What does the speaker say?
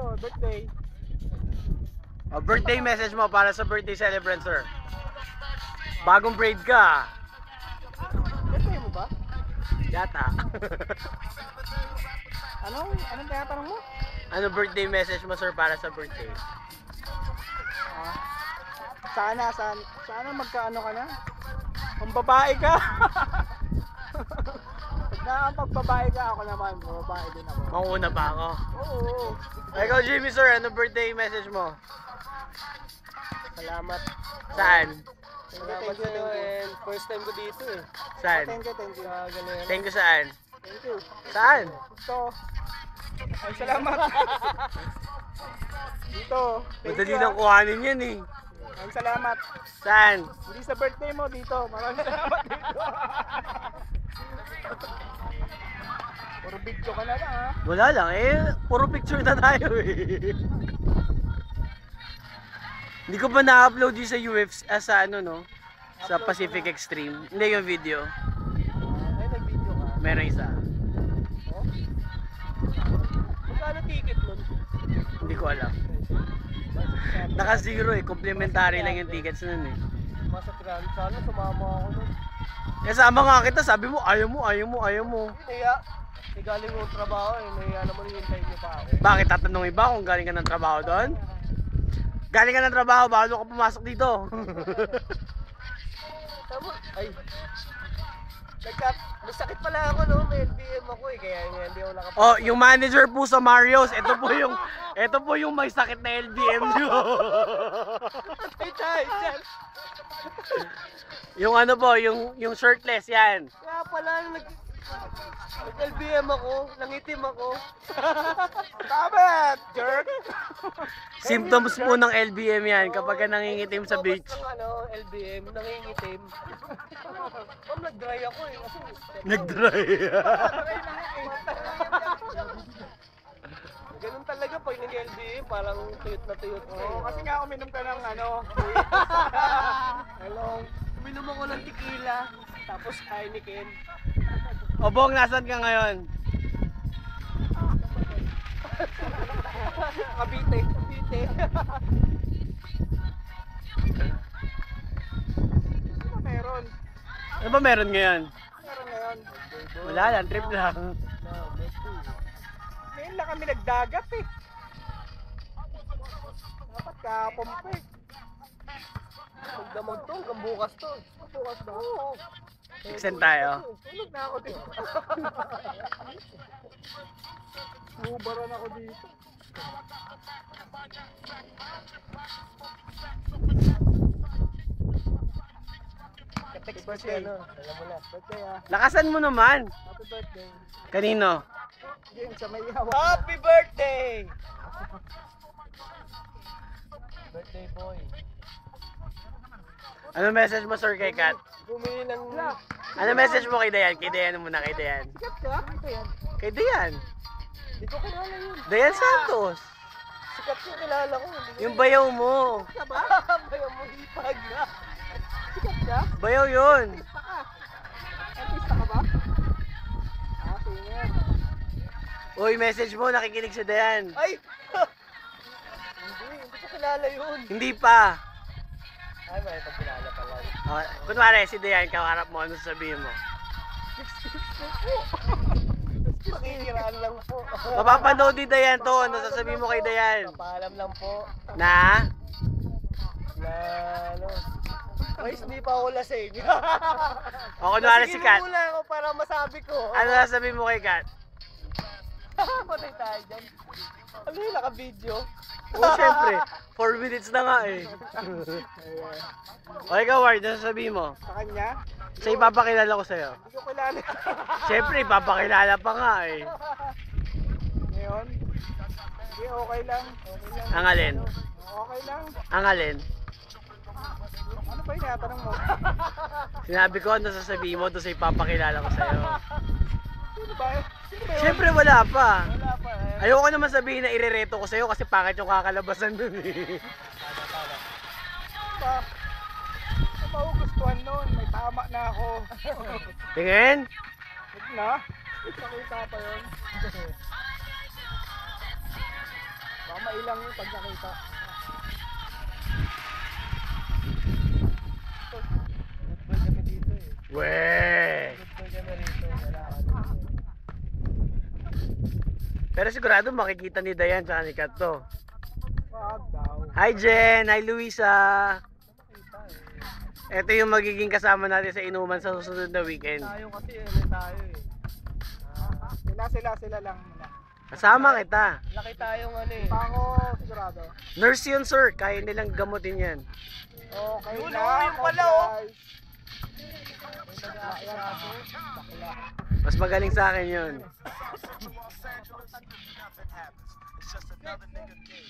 Ito, birthday. Birthday message mo para sa birthday celebrant, sir. Bagong braid ka. Birthday mo ba? Yata. Anong tinatanong mo? Ano birthday message mo, sir, para sa birthday? Sana magkaano ka na? Kung babae ka. Pag nakapagbabae ka, ako naman, babae din ako. Mauna pa ako. Oo. Ikaw, Jimmy, sir, ano birthday message mo? Salamat. Saan? Salamat sa iyo, and first time ko dito eh. Saan? Thank you. Galing. Thank you saan? Thank you. Saan? Ito. Ay, salamat. Dito. Thank Madali you, lang kuhanin yan eh. Ay, salamat. Saan? Hindi sa birthday mo dito. Maraming salamat dito. Puro video ka na lang ha. Wala lang eh. Puro picture na tayo eh. Hindi ko pa na-upload yung sa UFC, sa ano no? Sa Pacific Extreme. Hindi yung video. Ay, nag-video ka. Meron isa. Oh? Magkano ticket nun? Hindi ko alam. Naka zero eh. Complimentary lang yung tickets nun eh. Masa 300. Sana sumama ako nun. Kasama nga kita. Sabi mo, ayaw mo. Hindi ya. Galing mo trabaho eh. Nahiya naman hintayin niyo pa ako. Bakit tatanungin ba kung galing ka ng trabaho doon? Galing ka ng trabaho, bago ka pumasok dito. Tama. Ay. Masakit pala ako no. May LBM ako eh. Kaya hindi ako nakapasok. Oh, yung manager po sa Marios, ito po yung may sakit na LBM nyo. Ay, tayo dyan. Yung ano po, yung shirtless yan. Kaya pala nag-LBM ako. Nangitim ako. Tama, jerk. Symptoms po ng LBM yan kapag ka nangingitim sa beach. Tapos ng LBM, nangingitim. Nag-dry ako eh. Nag-dry. Ganun talaga pag nag-LBM, parang tuyot na tuyot ka. Oo, kasi nga uminom ka ng ano. Hello. Uminom ako ng tequila, tapos Heineken. O Bong, nasan ka ngayon? Cavite. Ano meron? Ano ba meron ngayon? Meron ngayon. Wala lang, trip lang. Ngayon lang kami nagdagat eh. Dapat kahapon pa eh. Magdamag to, hanggang bukas to. Bukas ba? Oo. Extend tayo. Tulog na ako dito. Ubaran ako dito. Text ko siya, ano? Alam mo na. Birthday ah. Lakasan mo naman. Happy birthday. Kanino? Yun sa may hawak. Happy birthday! Birthday boy. Ano message mo, sir, kay Kat? Bumili ng... Ano message mo kay Dayan? Kay Dayan muna, kay Dayan. Sikat ka? Ito yan. Kay Dayan. Hindi ko kilala yun. Dayan Santos. Sikat yung kilala ko. Yung bayaw mo. Sikat ba? Bayaw mo hipag na. Sikat ka? Bayaw yun. Artista ka. Artista ka ba? Ah, singer. Uy, message mo, nakikinig si Dayan. Ay! Hindi ko kilala yun. Hindi pa. Ay, may pagkilala pala. Kunwari, si Dayan, kaharap mo, ano sasabihin mo? Pakikiraan lang po. Mapapanood ni Dayan to, ano sasabihin mo kay Dayan? Papaalam lang po Na? na ano. Guys, hindi pa ako lasing. O kunwari si Kat. Sige muna ako para masabi ko. Ano sasabihin mo kay Kat? Patay tayo dyan. Ano yun, naka-video? Oo, syempre. 4 minutes na nga eh. O ikaw, Ward, ano sasabihin mo? Sa kanya? Sa ipapakilala ko sa'yo. Hindi ko kilala. Syempre, ipapakilala pa nga eh. Ngayon? Hindi, okay lang. Okay lang. Ang alin? Okay lang. Ang alin? Ano ba yung tinatanong mo? Sinabi ko, ano sasabihin mo doon sa ipapakilala ko sa'yo. Sino ba? Sino ba yun? Syempre, wala pa. Wala pa eh. Ayoko naman sabihin na irereto ko sa'yo kasi pangit yung kakalabasan dun eh. Ba? Ano ba gustuhan nun? May tama na ako. Tingin? Huwag na. Nakita pa yun. Baka ilang yung pag nakita. Good kami dito eh. Weh! Good kami rito. Wala ka. Pero sigurado makikita ni Dayan tsaka ni Kat to. Wag daw. Hi Jen! Hi Luisa! Kita Ito yung magiging kasama natin sa inuman sa susunod na weekend. Tayo kasi tayo eh. Sila lang muna. Kasama kita. Laki tayong ano eh. Pa ako sigurado. Nurse yun sir, kaya nilang gamutin yan. Okay na. Yung pala oh. Mas magaling sa akin yun. Nothing happens. It's just another nigga day.